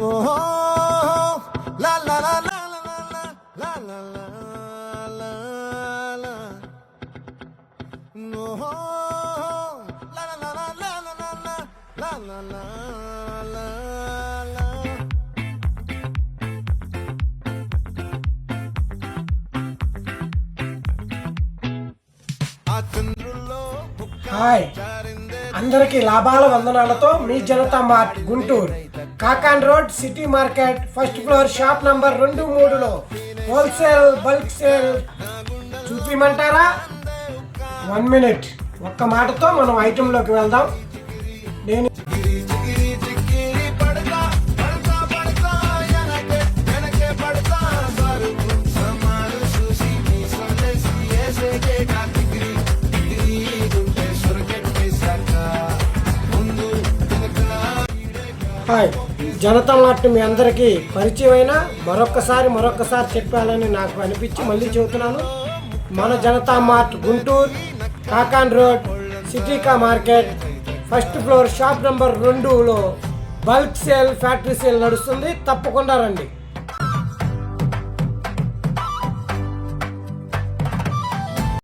ఓహో లా లా లా లా లా లా లా లా లా ఓహో లా లా లా లా లా లా లా లా లా హాయ్ అందరికీ లాభాల వందనాలతో మీ Janata mart Guntur Kakani road city market first floor shop number 2-3లో హోల్సేల్ బల్క్ సేల్ చూపిమంటారా? 1 మినిట్ ఒక్క మాటతో మనం ఐటెంలోకి వెళ్దాం. నేను హాయ్ జనతా మార్ట్ మీ అందరికీ పరిచయమైన మరొక్కసారి చెప్పాలని నాకు అనిపించి మళ్ళీ చెబుతున్నాను. మన జనతా మార్ట్ గుంటూరు కాకాన్ రోడ్ సిటీకా market first floor shop number 2లో బల్క్ సేల్ ఫ్యాక్టరీ సేల్ నడుస్తుంది. తప్పకుండా రండి.